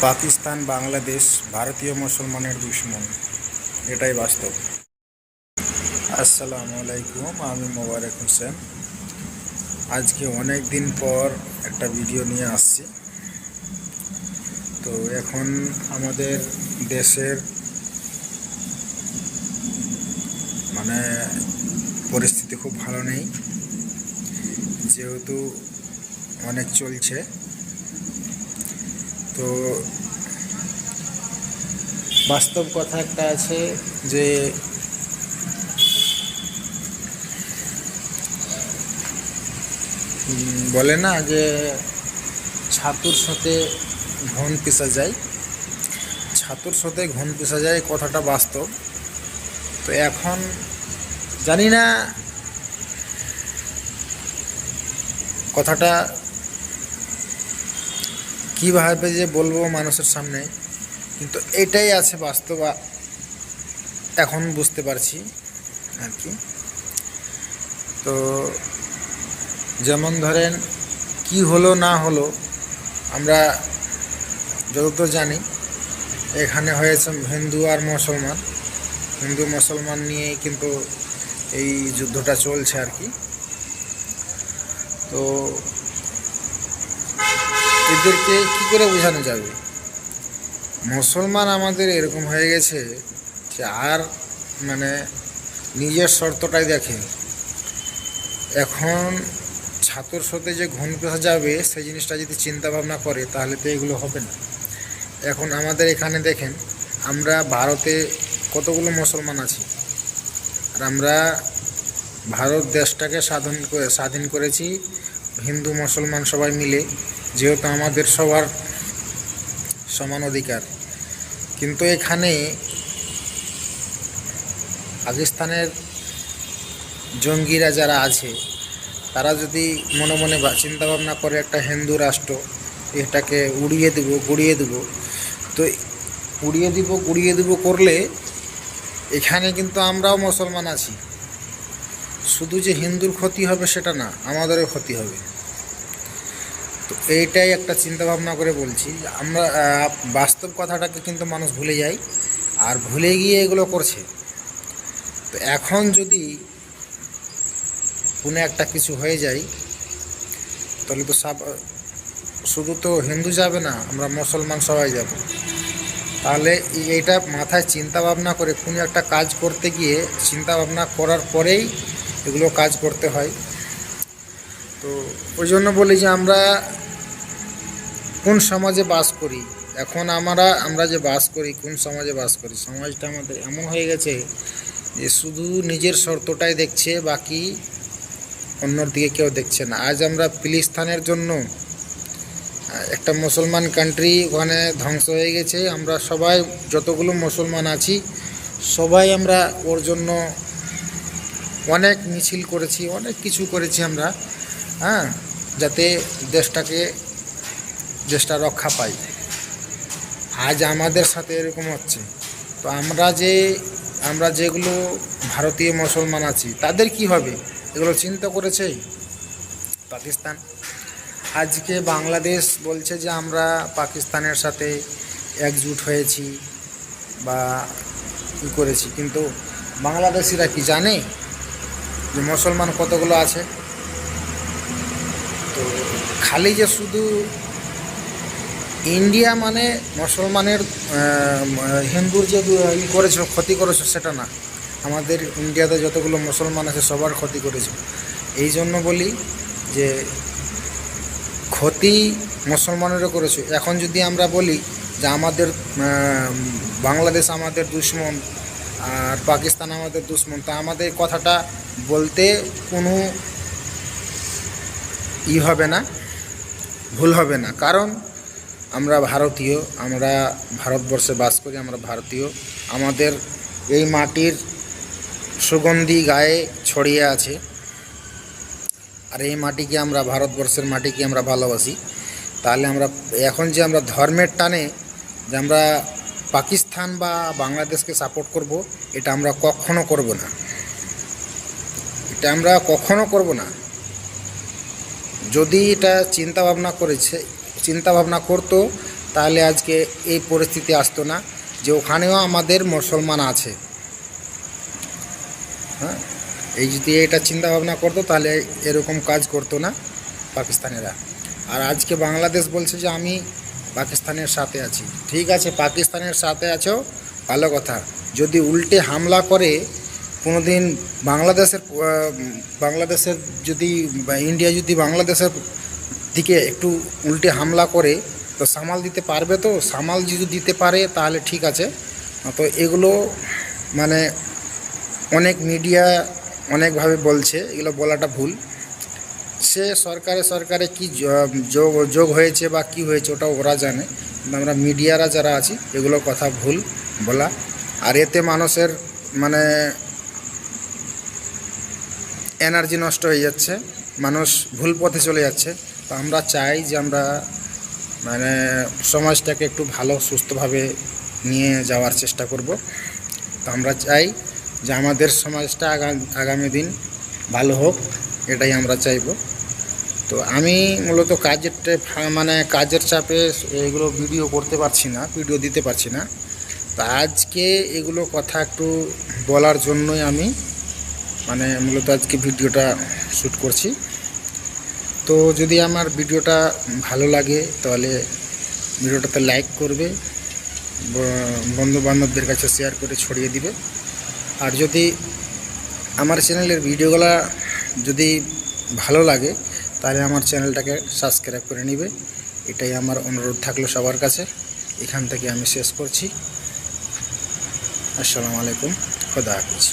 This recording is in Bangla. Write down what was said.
পাকিস্তান বাংলাদেশ ভারতীয় মুসলমানের দুশ্মন, এটাই বাস্তব। আসসালামু আলাইকুম, আমি মোবারক হোসেন। আজকে অনেক দিন পর একটা ভিডিও নিয়ে আসছি। তো এখন আমাদের দেশের পরিস্থিতি খুব ভালো নেই, যেহেতু অনেক চলছে। তো বাস্তব কথা একটা আছে যে বলে না যে ছাতুর সাথে ঘন পিষা যায়, ছাতুর সাথে ঘন পিষা যায়, কথাটা বাস্তব। তো এখন জানি না কথাটা কীভাবে যে বলবো মানুষের সামনে, কিন্তু এটাই আছে বাস্তব, এখন বুঝতে পারছি আর কি। তো যেমন ধরেন কি হলো না হলো, আমরা যতদূর জানি এখানে হয়েছে হিন্দু আর মুসলমান, হিন্দু মুসলমান নিয়েই কিন্তু এই যুদ্ধটা চলছে আর কি। তো এদেরকে কি করে বোঝানো যাবে? মুসলমান আমাদের এরকম হয়ে গেছে যে আর নিজের শর্তটাই দেখে। এখন ছাত্র সাথে যে ঘন পেশা যাবে সেই জিনিসটা যদি চিন্তা ভাবনা করে তাহলে তো এগুলো হবে না। এখন আমাদের এখানে দেখেন, আমরা ভারতে কতগুলো মুসলমান আছি, আর আমরা ভারত দেশটাকে স্বাধীন করেছি হিন্দু মুসলমান সবাই মিলে, যেহেতু আমাদের সবার সমান অধিকার। কিন্তু এখানে পাকিস্তানের জঙ্গিরা যারা আছে, তারা যদি মনে মনে চিন্তা ভাবনা করে একটা হিন্দু রাষ্ট্র এটাকে উড়িয়ে দেব গুড়িয়ে দেব, তো গুড়িয়ে দেব করলে এখানে কিন্তু আমরাও মুসলমান আছি, শুধু যে হিন্দুর ক্ষতি হবে সেটা না, আমাদেরও ক্ষতি হবে। তো এইটাই একটা চিন্তা ভাবনা করে বলছি। আমরা বাস্তব কথাটাকে কিন্তু মানুষ ভুলে যায়, আর ভুলে গিয়ে এগুলো করছে। তো এখন যদি কোনো একটা কিছু হয়ে যায় তাহলে তো শুধু তো হিন্দু যাবে না, আমরা মুসলমান সবাই যাব। তাহলে এইটা মাথায় চিন্তা ভাবনা করে কোনো একটা কাজ করতে গিয়ে চিন্তা ভাবনা করার পরেই এগুলো কাজ করতে হয়। তো ওই জন্য বলি যে আমরা কোন সমাজে বাস করি, এখন আমরা যে বাস করি কোন সমাজে বাস করি, সমাজটা আমাদের এমন হয়ে গেছে যে শুধু নিজের শর্তটাই দেখছে, বাকি অন্যর দিকে কেউ দেখছে না। আজ আমরা ফিলিস্তিনের জন্য একটা মুসলমান কান্ট্রি ওখানে ধ্বংস হয়ে গেছে, আমরা সবাই যতগুলো মুসলমান আছি সবাই আমরা ওর জন্য অনেক মিছিল করেছি, অনেক কিছু করেছি আমরা, যাতে দেশটা রক্ষা পাই। আজ আমাদের সাথে এরকম হচ্ছে। তো আমরা যেগুলো ভারতীয় মুসলমান আছি তাদের কি হবে, এগুলো চিন্তা করেছে পাকিস্তান? আজকে বাংলাদেশ বলছে যে আমরা পাকিস্তানের সাথে একজোট হয়েছি বা কী করেছি, কিন্তু বাংলাদেশিরা কি জানে যে মুসলমান কতগুলো আছে? তো খালি যে শুধু ইন্ডিয়া মুসলমানের হিন্দুর যে করেছে ক্ষতি করেছে সেটা না, আমাদের ইন্ডিয়াতে যতগুলো মুসলমান আছে সবার ক্ষতি করেছে। এই জন্য বলি যে ক্ষতি মুসলমানেরও করেছে। এখন যদি আমরা বলি যে আমাদের বাংলাদেশ আমাদের দুশ্মন আর পাকিস্তান আমাদের দুশ্মন, তা আমাদের কথাটা বলতে কোনো হবে না, ভুল হবে না। কারণ আমরা ভারতীয়, আমরা ভারতবর্ষে বাস করি, আমরা ভারতীয়, আমাদের এই মাটির সুগন্ধি গায়ে ছড়িয়ে আছে, আর এই মাটিকে আমরা ভারতবর্ষের মাটিকে আমরা ভালোবাসি। তাহলে এখন যে আমরা ধর্মের টানে যে আমরা পাকিস্তান বা বাংলাদেশকে সাপোর্ট করব, এটা আমরা কখনো করব না, এটা আমরা কখনো করব না। যদি এটা চিন্তা ভাবনা করতো তাহলে আজকে এই পরিস্থিতি আসতো না যে ওখানেও আমাদের মুসলমান আছে। হ্যাঁ, এই যদি এটা চিন্তা ভাবনা করতো তাহলে এরকম কাজ করতো না পাকিস্তানিরা। আর আজকে বাংলাদেশ বলছে যে আমি পাকিস্তানের সাথে আছি। ঠিক আছে, পাকিস্তানের সাথে আছো, ভালো কথা। যদি উল্টে হামলা করে কোনো দিন বাংলাদেশের যদি ইন্ডিয়া যদি বাংলাদেশের দিকে একটু উল্টে হামলা করে তো সামাল দিতে পারবে? তো সামাল যদি দিতে পারে তাহলে ঠিক আছে। তো এগুলো মানে অনেক মিডিয়া অনেকভাবে বলছে, এগুলো বলাটা ভুল। সে সরকারে কি যোগ হয়েছে বা কি হয়েছে ওটা ওরা জানে, কিন্তু আমরা মিডিয়ারা যারা আছি এগুলো কথা ভুল বলা। আর এতে মানুষের মানে এনার্জি নষ্ট হয়ে যাচ্ছে, মানুষ ভুল পথে চলে যাচ্ছে। তো আমরা চাই যে আমরা মানে সমাজটাকে একটু ভালো সুস্থভাবে নিয়ে যাওয়ার চেষ্টা করব। তো আমরা চাই যে আমাদের সমাজটা আগামী দিন ভালো হোক, এটাই আমরা চাইব। তো আমি মূলত কাজের চাপে এগুলো ভিডিও করতে পারছি না, ভিডিও দিতে পারছি না। তো আজকে এগুলো কথা একটু বলার জন্যই আমি মূলত আজকে ভিডিওটা শ্যুট করছি। তো যদি আমার ভিডিওটা ভালো লাগে তাহলে ভিডিওটাতে লাইক করবে, বন্ধু বান্ধবদের কাছে শেয়ার করে ছড়িয়ে দিবে। আর যদি আমার চ্যানেলের ভিডিওগুলো যদি ভালো লাগে তাহলে আমার চ্যানেলটাকে সাবস্ক্রাইব করে নেবে, এটাই আমার অনুরোধ থাকলো সবার কাছে। এখান থেকে আমি শেষ করছি। আসসালামু আলাইকুম, খোদা হাফেজ।